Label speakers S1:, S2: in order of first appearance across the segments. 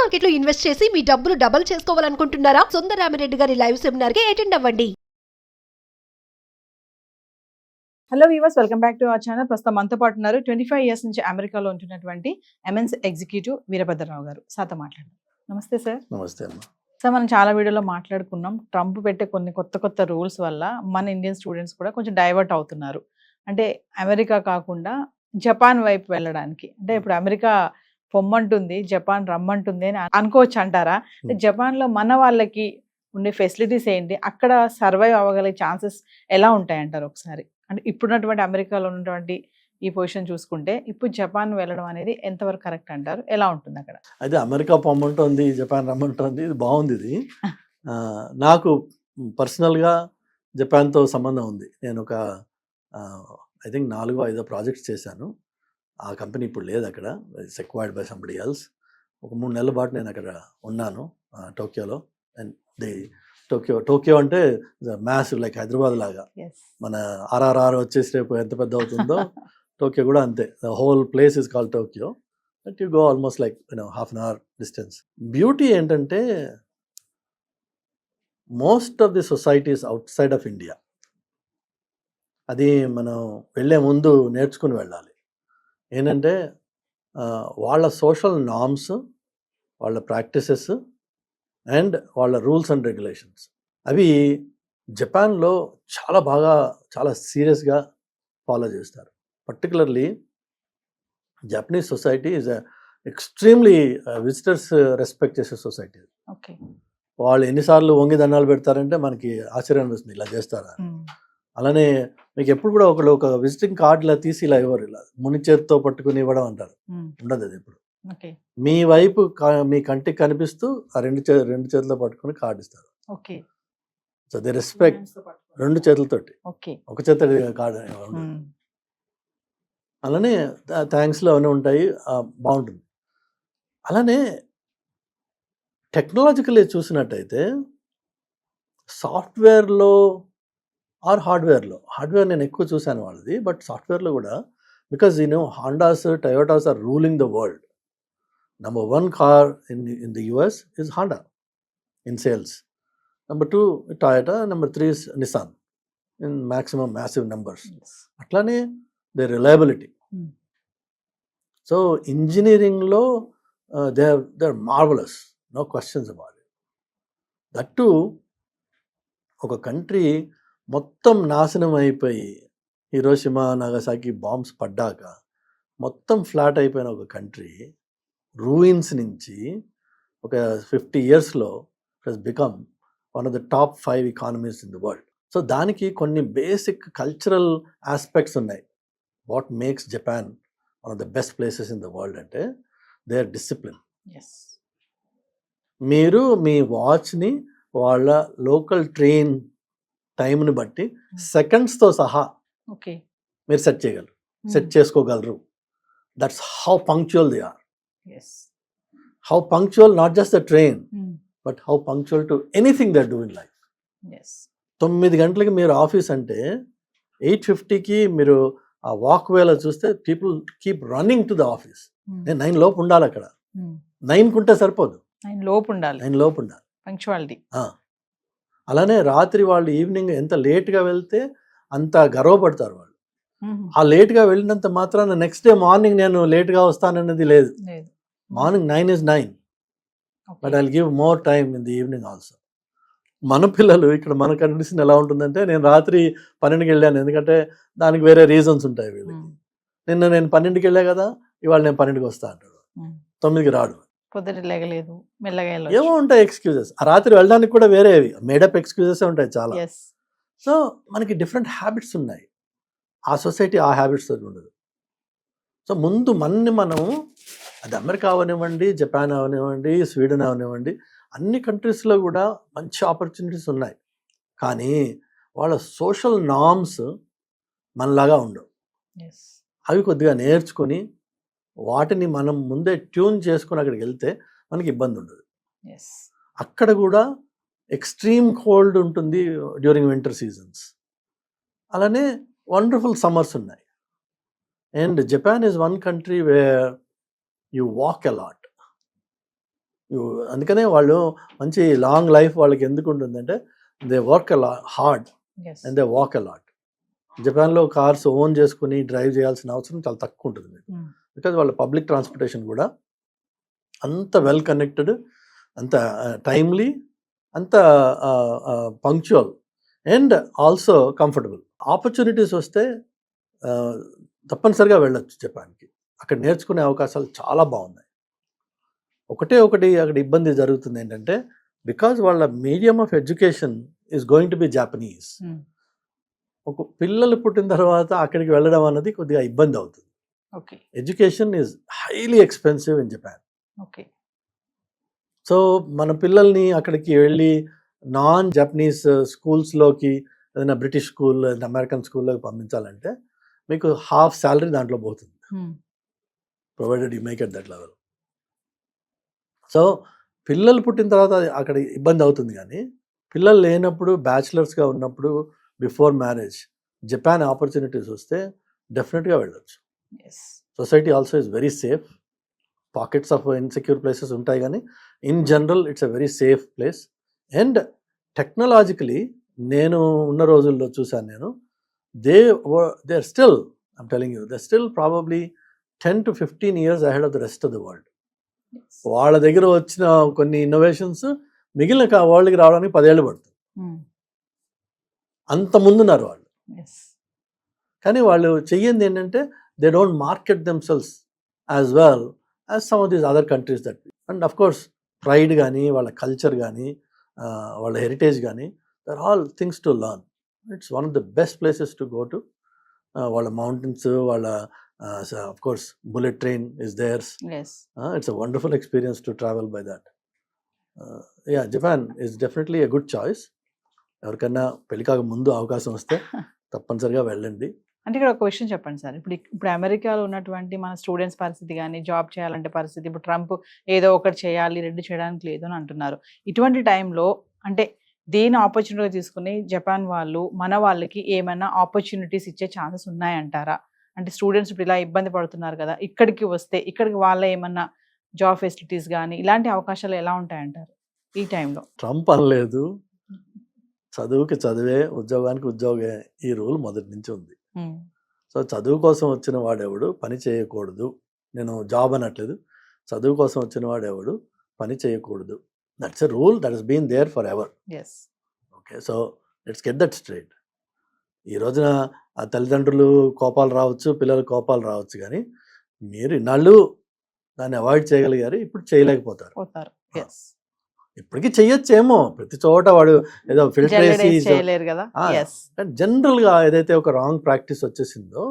S1: మార్కెట్లో ఇన్వెస్ట్ చేసి మీ డబ్బులు డబుల్ చేసుకోవాలనుకుంటున్నారా? సుందరరామిరెడ్డి గారి లైవ్ సెమినార్ కి అటెండ్ అవ్వండి.
S2: Hello weavers, welcome back to our channel. ప్రస్తుతం మనతో పాటు ఉన్నారు 25 ఇయర్స్ నుంచి అమెరికాలో ఉంటున్నటువంటి ఎంఎన్స్ ఎగ్జిక్యూటివ్ వీరభద్రరావు గారు. సార్తో మాట్లాడారు. నమస్తే సార్.
S3: నమస్తే అమ్మ.
S2: సార్, మనం చాలా వీడియోలో మాట్లాడుకున్నాం, ట్రంప్ పెట్టే కొన్ని కొత్త రూల్స్ వల్ల మన ఇండియన్ స్టూడెంట్స్ కూడా కొంచెం డైవర్ట్ అవుతున్నారు. అంటే అమెరికా కాకుండా జపాన్ వైపు వెళ్ళడానికి. అంటే ఇప్పుడు అమెరికా పొమ్మంటుంది, జపాన్ రమ్మంటుంది అని అనుకోవచ్చు అంటారా? అంటే జపాన్లో మన వాళ్ళకి ఉండే ఫెసిలిటీస్ ఏంటి, అక్కడ సర్వైవ్ అవ్వగలిగే ఛాన్సెస్ ఎలా ఉంటాయంటారు ఒకసారి? అంటే ఇప్పుడున్నటువంటి అమెరికాలో ఉన్నటువంటి ఈ పొజిషన్ చూసుకుంటే ఇప్పుడు జపాన్ వెళ్ళడం అనేది ఎంతవరకు కరెక్ట్ అంటారు? ఎలా ఉంటుంది అక్కడ?
S3: అయితే అమెరికా పొమ్మంటుంది, జపాన్ రమ్మంటుంది, ఇది బాగుంది. ఇది నాకు పర్సనల్గా జపాన్తో సంబంధం ఉంది. నేను ఒక ఐ థింక్ 4-5 ప్రాజెక్ట్స్ చేశాను. ఆ కంపెనీ ఇప్పుడు లేదు అక్కడ, it's acquired by somebody else. ఒక 3 నెలల పాటు నేను అక్కడ ఉన్నాను టోక్యోలో. అండ్ టోక్యో అంటే మ్యాసివ్, లైక్ హైదరాబాద్ లాగా. మన RRR వచ్చేసి రేపు ఎంత పెద్ద అవుతుందో టోక్యో కూడా అంతే. The whole place is called Tokyo. But you go almost like half an hour distance. Beauty ఏంటంటే most of the societies outside of India. అది మనం వెళ్ళే ముందు నేర్చుకుని వెళ్ళాలి. ఏంటంటే వాళ్ళ సోషల్ నార్మ్స్, వాళ్ళ ప్రాక్టీసెస్ అండ్ వాళ్ళ రూల్స్ అండ్ రెగ్యులేషన్స్ అవి జపాన్లో చాలా బాగా, చాలా సీరియస్గా ఫాలో చేస్తారు. Particularly Japanese society is extremely visitors respect చేసే సొసైటీ.
S2: ఓకే.
S3: వాళ్ళు ఎన్నిసార్లు వంగి దండాలు పెడతారంటే మనకి ఆశ్చర్యం అనిపిస్తుంది, ఇలా చేస్తారా. అలానే మీకు ఎప్పుడు కూడా ఒక విజిటింగ్ కార్డు ఇలా తీసి ఇలా ఇవ్వరు, ఇలా ముని చేతితో పట్టుకుని ఇవ్వడం అంటారు. ఉండదు అది ఎప్పుడు. మీ వైపు మీ కంటికి కనిపిస్తూ ఆ రెండు చేతులతో పట్టుకుని కార్డు ఇస్తారు. సో దే రెస్పెక్ట్ 2 చేతులతోటి, ఒక చేత కార్డు ఉండదు. అలానే థ్యాంక్స్లో అవన్నీ ఉంటాయి, బాగుంటుంది. అలానే టెక్నాలజికల్లీ చూసినట్టయితే సాఫ్ట్వేర్లో ఆర్ హార్డ్వేర్ నేను ఎక్కువ చూశాను వాళ్ళది. బట్ సాఫ్ట్వేర్లో కూడా, because Hondas, Toyotas are ruling the world. Number 1 car in the US is Honda in sales. Number 2 Toyota. Number 3 is Nissan in massive numbers. Atlane their reliability. So engineering lo they're marvelous, no questions about it. That too, oka country మొత్తం నాశనం అయిపోయి, Hiroshima Nagasaki bombs పడ్డాక మొత్తం flat అయిపోయిన ఒక country ruins నుంచి ఒక 50 yearsలో he's become one of the top 5 economies in the world. So దానికి కొన్ని బేసిక్ కల్చరల్ ఆస్పెక్ట్స్ ఉన్నాయి. What makes Japan one of the best places in the world అంటే దే ఆర్ డిసిప్లిన్. మీరు మీ వాచ్ని వాళ్ళ లోకల్ ట్రైన్ టైంని బట్టి సెకండ్స్తో సహా మీరు సెట్ చేసుకోగలరు. That's how punctual they are. How punctual, not just the train, but how punctual to anything they do in life. 9 గంటలకి మీరు ఆఫీస్ అంటే 8:50కి మీరు ఆ వాక్ వేలో చూస్తే people keep running to the office. నేను 9 లోపు ఉండాలి అక్కడ. 9 కుంటే సరిపోదు, 9 లోపు ఉండాలి పంక్చువాలిటీ. అలానే రాత్రి వాళ్ళు ఈవినింగ్ ఎంత లేట్గా వెళ్తే అంత గర్వపడతారు వాళ్ళు. ఆ లేట్గా వెళ్ళినంత మాత్రాన నెక్స్ట్ డే మార్నింగ్ నేను లేట్గా వస్తానన్నది లేదు. Morning 9 is 9, but I will give more time in the evening also. మన పిల్లలు ఇక్కడ మన కండిషన్ ఎలా ఉంటుందంటే, నేను రాత్రి 12కి వెళ్ళాను ఎందుకంటే దానికి వేరే రీజన్స్ ఉంటాయి వీళ్ళకి. నిన్న నేను 12కి వెళ్ళా కదా, ఇవాళ నేను 12కి వస్తా అంటాడు, 9కి రాడు, ఏమో ఉంటాయి ఎక్స్క్యూజెస్. ఆ రాత్రి వెళ్ళడానికి కూడా వేరే మేడప్ ఎక్స్క్యూజెస్ ఉంటాయి చాలా. సో మనకి డిఫరెంట్ హ్యాబిట్స్ ఉన్నాయి. ఆ సొసైటీ ఆ హ్యాబిట్స్ ఉండదు. సో ముందు మనం అది అమెరికా అవనివ్వండి, జపాన్ అవనివ్వండి, స్వీడన్ అవనివ్వండి, అన్ని కంట్రీస్లో కూడా మంచి ఆపర్చునిటీస్ ఉన్నాయి. కానీ వాళ్ళ సోషల్ నార్మ్స్ మనలాగా ఉండవు. అవి కొద్దిగా నేర్చుకొని వాటిని మనం ముందే ట్యూన్ చేసుకొని అక్కడికి వెళ్తే మనకి ఇబ్బంది ఉండదు. అక్కడ కూడా ఎక్స్ట్రీమ్ కోల్డ్ ఉంటుంది డ్యూరింగ్ వింటర్ సీజన్స్. అలానే వండర్ఫుల్ సమ్మర్స్ ఉన్నాయి. And Japan is one country where you walk a lot. అందుకనే వాళ్ళు మంచి లాంగ్ లైఫ్ వాళ్ళకి ఎందుకు ఉంటుందంటే they work hard
S2: yes
S3: and they walk a lot. జపాన్లో కార్స్ ఓన్ చేసుకుని డ్రైవ్ చేయాల్సిన అవసరం చాలా తక్కువ ఉంటుంది మీకు, బికాజ్ వాళ్ళ పబ్లిక్ ట్రాన్స్పోర్టేషన్ కూడా అంత వెల్ కనెక్టెడ్, అంత టైమ్లీ, అంత punctual and also comfortable. Opportunities వస్తే తప్పనిసరిగా వెళ్ళొచ్చు జపాన్కి. అక్కడ నేర్చుకునే అవకాశాలు చాలా బాగున్నాయి. ఒకటి అక్కడ ఇబ్బంది జరుగుతుంది ఏంటంటే బికాజ్ వాళ్ళ medium of education is going to be Japanese. ఒక పిల్లలు పుట్టిన తర్వాత అక్కడికి వెళ్ళడం అన్నది కొద్దిగా ఇబ్బంది అవుతుంది.
S2: Okay
S3: education is highly expensive in Japan.
S2: Okay
S3: so మన పిల్లల్ని అక్కడికి వెళ్ళి నాన్ జపనీస్ స్కూల్స్లోకి, ఏదైనా బ్రిటిష్ స్కూల్, ఏదైనా అమెరికన్ స్కూల్లోకి పంపించాలంటే మీకు హాఫ్ శాలరీ దాంట్లో పోతుంది, provided you make at that level. So పిల్లలు పుట్టిన తర్వాత అక్కడ ఇబ్బంది అవుతుంది, కానీ పిల్లలు లేనప్పుడు, బ్యాచిలర్స్గా ఉన్నప్పుడు, బిఫోర్ మ్యారేజ్ జపాన్ ఆపర్చునిటీస్ వస్తే డెఫినెట్గా వెళ్ళొచ్చు.
S2: Yes
S3: society also is very safe. Pockets of insecure places ఉంటాయి, కానీ in general it's a very safe place. And technologically నేను ఉన్న రోజుల్లో చూశాను నేను, they are still, I'm telling you, they still probably 10 to 15 years ahead of the rest of the world. వాళ్ళ దగ్గర వచ్చిన కొన్ని ఇన్నోవేషన్స్ మిగిలిన వరల్డ్కి రావడానికి 10 ఏళ్ళు పడుతుంది. అంత ముందున్నారు వాళ్ళు. కానీ వాళ్ళు చెయ్యింది ఏంటంటే they don't market themselves as well as some of these other countries that. And of course pride కానీ, వాళ్ళ కల్చర్ కానీ, వాళ్ళ హెరిటేజ్ కానీ, there all things to learn. It's one of the best places to go to. వాళ్ళ mountains, వాళ్ళ of course bullet train is theirs.
S2: Yes.
S3: It's a wonderful experience to travel by that. Yeah, Japan is definitely a good choice. ఎవరికైనా పెళ్ళికాక ముందు అవకాశం వస్తే తప్పనిసరిగా వెళ్ళండి.
S2: అంటే ఇక్కడ ఒక క్వశ్చన్ చెప్పండి సార్, ఇప్పుడు అమెరికాలో ఉన్నటువంటి మన స్టూడెంట్స్ పరిస్థితి కానీ, జాబ్ చేయాలంటే పరిస్థితి, ఇప్పుడు ట్రంప్ ఏదో ఒకటి చేయాలి, 2 చేయడానికి లేదు అని అంటున్నారు. ఇటువంటి టైంలో అంటే దేని ఆపర్చునిటీగా తీసుకుని జపాన్ వాళ్ళు మన వాళ్ళకి ఏమైనా ఆపర్చునిటీస్ ఇచ్చే ఛాన్సెస్ ఉన్నాయంటారా? అంటే స్టూడెంట్స్ ఇప్పుడు ఇలా ఇబ్బంది పడుతున్నారు కదా, ఇక్కడికి వస్తే ఇక్కడికి వాళ్ళ ఏమన్నా జాబ్ ఫెసిలిటీస్ కానీ ఇలాంటి అవకాశాలు ఎలా ఉంటాయంటారు ఈ టైంలో?
S3: ట్రంప్ అనలేదు, చదువుకి చదివే, ఉద్యోగానికి ఉద్యోగే, ఈ రూల్ మొదటి నుంచి ఉంది. సో చదువు కోసం వచ్చిన వాడెవడు పని చేయకూడదు. నేను జాబ్ అనట్లేదు, చదువు కోసం వచ్చిన వాడెవడు పని చేయకూడదు. That's a rule that has been there forever. Okay, so let's get that straight. ఈ రోజున ఆ తల్లిదండ్రులు కోపాలు రావచ్చు, పిల్లలు కోపాలు రావచ్చు, కానీ మీరు ఇన్నాళ్ళు దాన్ని అవాయిడ్ చేయగలిగారు, ఇప్పుడు చేయలేకపోతారు. ఇప్పటికీ చెయ్యొచ్చేమో, ప్రతి చోట వాడు ఏదో ఫిల్టర్ వేసి. జనరల్గా ఏదైతే ఒక రాంగ్ ప్రాక్టీస్ వచ్చేసిందో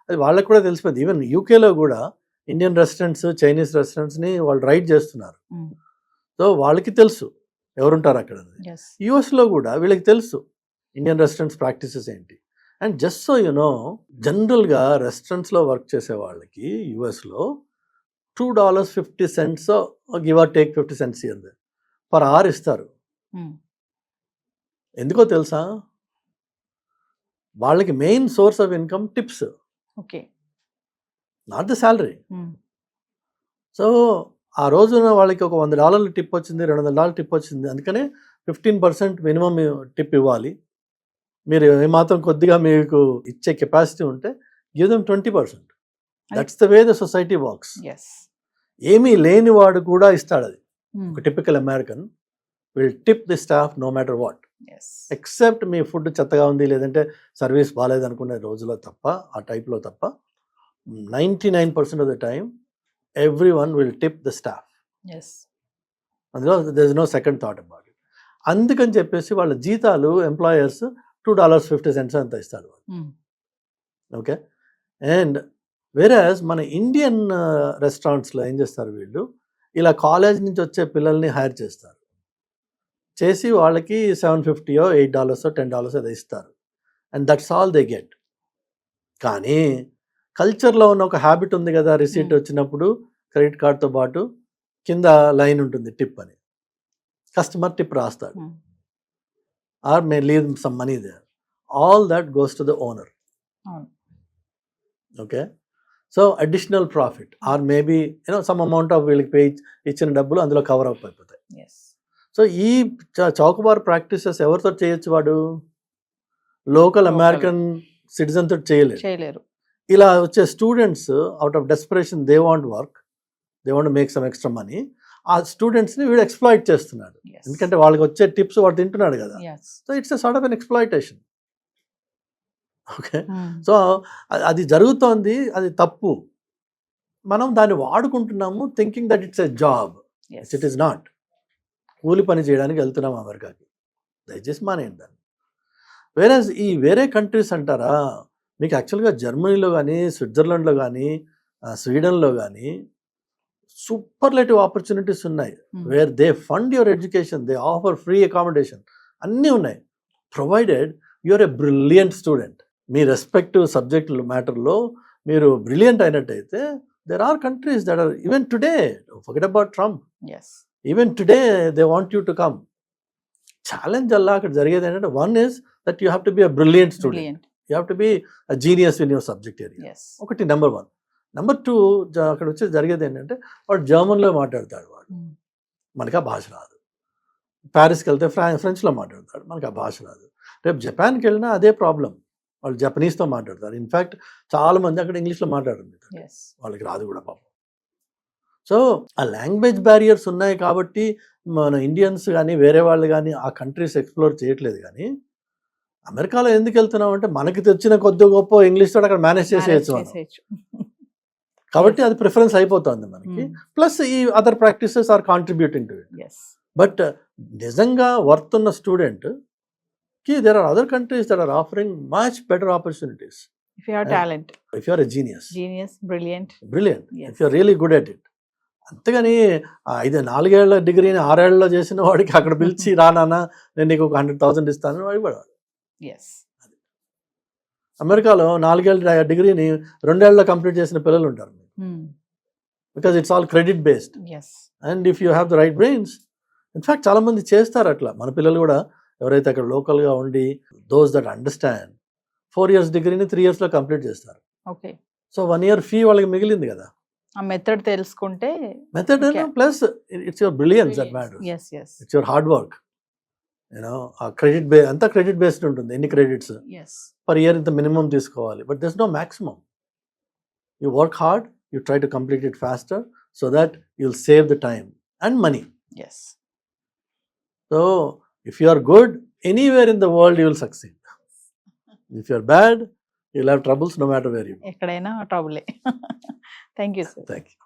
S3: అది వాళ్ళకి కూడా తెలిసిపోయింది. ఈవెన్ యూకేలో కూడా ఇండియన్ రెస్టారెంట్స్, చైనీస్ రెస్టారెంట్స్ని వాళ్ళు రైడ్ చేస్తున్నారు. సో వాళ్ళకి తెలుసు ఎవరుంటారు అక్కడ. యూఎస్లో కూడా వీళ్ళకి తెలుసు ఇండియన్ రెస్టారెంట్స్ ప్రాక్టీసెస్ ఏంటి. And just so you know, జనరల్గా రెస్టారెంట్స్లో వర్క్ చేసే వాళ్ళకి యూఎస్లో $2.50 give or take 50 cents per hour ఇస్తారు. ఎందుకో తెలుసా? వాళ్ళకి main source of income tips, not the salary. So ఆ రోజున వాళ్ళకి ఒక $100 టిప్ వచ్చింది, $200 టిప్ వచ్చింది, అందుకనే 15% మినిమం టిప్ ఇవ్వాలి. మీరు ఏమాత్రం కొద్దిగా మీకు ఇచ్చే కెపాసిటీ ఉంటే give them 20%. That's the way the society works. ఏమీ లేని వాడు కూడా ఇస్తాడు అది. ఒక typical American will tip the staff no matter what, except మీ ఫుడ్ చెత్తగా ఉంది, లేదంటే సర్వీస్ బాగాలేదు అనుకునే రోజులో తప్ప, ఆ టైప్లో తప్ప 99% of the time everyone will tip the staff. అందులో there is no second thought about it. అందుకని చెప్పేసి వాళ్ళ జీతాలు ఎంప్లాయర్స్ $2.50 అంత ఇస్తారు. ఓకే, అండ్ వేరేస్ మన ఇండియన్ రెస్టారెంట్స్లో ఏం చేస్తారు, వీళ్ళు ఇలా కాలేజ్ నుంచి వచ్చే పిల్లల్ని హైర్ చేస్తారు, చేసి వాళ్ళకి $7.50 $8 $10 అది ఇస్తారు. And that's all they get. కానీ కల్చర్లో ఉన్న ఒక హ్యాబిట్ ఉంది కదా, రిసీట్ వచ్చినప్పుడు క్రెడిట్ కార్డ్తో పాటు కింద లైన్ ఉంటుంది టిప్ అని, కస్టమర్ టిప్ రాస్తాడు, or may leave some money there. All that goes to the owner. Okay, so additional profit or maybe some amount of వీళ్ళకి పే ఇచ్చిన డబ్బులు అందులో కవర్ అప్ అయిపోతాయి.
S2: ఎస్.
S3: సో ఈ చౌకబార్ ప్రాక్టీసెస్ ఎవరితో చేయొచ్చు? వాడు లోకల్ అమెరికన్ సిటిజన్ తోటి
S2: చేయలేరు.
S3: ఇలా వచ్చే students out of desperation they want work, they want make some extra money. ఆ స్టూడెంట్స్ని వీడు ఎక్స్ప్లాయిట్ చేస్తున్నాడు, ఎందుకంటే వాళ్ళకి వచ్చే టిప్స్ వాడు తింటున్నాడు కదా. So it's a sort of an exploitation. Okay, so అది జరుగుతోంది, అది తప్పు. మనం దాన్ని వాడుకుంటున్నాము thinking that it's a job. It is not. కూలి పని చేయడానికి వెళ్తున్నాం అమెరికాకి, దయచేసి మానేయండి దాన్ని. ఈ వేరే కంట్రీస్ అంటారా, మీకు యాక్చువల్గా జర్మనీలో కానీ, స్విట్జర్లాండ్లో కానీ, స్వీడన్లో కానీ సూపర్లేటివ్ ఆపర్చునిటీస్ ఉన్నాయి, where they fund your education, they offer free accommodation, అన్నీ ఉన్నాయి, provided your a brilliant student. మీ రెస్పెక్టివ్ సబ్జెక్ట్ మ్యాటర్లో మీరు బ్రిలియంట్ అయినట్టయితే there are countries that are, even today, forget about Trump,
S2: yes,
S3: even today they want you to come. Challenge alla akkada jarigedi ante, one is that you have to be a brilliant student, you have to be a genius in your subject area.
S2: Yes.
S3: ఒకటి number 1. Number 2, అక్కడ వచ్చి జరిగేది ఏంటంటే వాడు జర్మన్లో మాట్లాడతాడు, వాడు మనకి ఆ భాష రాదు. ప్యారిస్కి వెళ్తే ఫ్రెంచ్లో మాట్లాడతాడు, మనకి ఆ భాష రాదు. రేపు జపాన్కి వెళ్ళినా అదే ప్రాబ్లం, వాళ్ళు జపనీస్తో మాట్లాడతారు. ఇన్ఫ్యాక్ట్ చాలా మంది అక్కడ ఇంగ్లీష్లో మాట్లాడుతుంది, వాళ్ళకి రాదు కూడా పాపం. సో ఆ లాంగ్వేజ్ బ్యారియర్స్ ఉన్నాయి కాబట్టి మన ఇండియన్స్ కానీ వేరే వాళ్ళు కానీ ఆ కంట్రీస్ ఎక్స్ప్లోర్ చేయట్లేదు. కానీ అమెరికాలో ఎందుకు వెళ్తున్నాం అంటే మనకి తెచ్చిన కొద్ది గొప్ప ఇంగ్లీష్ తోటి అక్కడ మేనేజ్ చేసేయచ్చు మనం, కాబట్టి అది ప్రిఫరెన్స్ అయిపోతుంది మనకి. ప్లస్ ఈ other practices are contributing to it. But నిజంగా వర్త్ ఉన్న student there are other countries that are offering much better opportunities
S2: if you have talent,
S3: if you are a genius,
S2: brilliant,
S3: yes. If you are really good at it. అంతేగాని 4 ఏళ్ల డిగ్రీని 6 ఏళ్లలో చేసిన వాడికి అక్కడ పిలిచి రానా నేను నీకు 100,000 ఇస్తానని వాడివాడు. అమెరికాలో 4 ఏళ్ల డిగ్రీని 2 ఏళ్లలో కంప్లీట్ చేసిన పిల్లలు ఉంటారు, because it's all credit based. And if you have the right brains, in fact చాలా మంది చేస్తారు అట్లా. మన పిల్లలు కూడా ఎవరైతే అక్కడ లోకల్గా ఉండి దోస్ దట్ అండర్స్టాండ్ 4 years డిగ్రీని 3 yearsలో కంప్లీట్ చేస్తారు.
S2: ఓకే,
S3: సో 1 year ఫీ వాళ్ళకి మిగిలింది కదా.
S2: ఆ మెథడ్ తెలుసుకుంటే,
S3: method plus it's your brilliance that matters. It's your hard work. ఆ క్రెడిట్ అంతా క్రెడిట్ బేస్డ్ ఉంటుంది, ఎన్ని క్రెడిట్స్ పర్ ఇయర్ ఇంత మినిమం తీసుకోవాలి. But there's no maximum. You work hard, you try to complete it faster so that you'll save the time and money. So if you are good, anywhere in the world you will succeed. If you are bad, you'll have troubles no matter where you go.
S2: ఎక్కడైనా trouble. Thank you, sir.
S3: Thank you.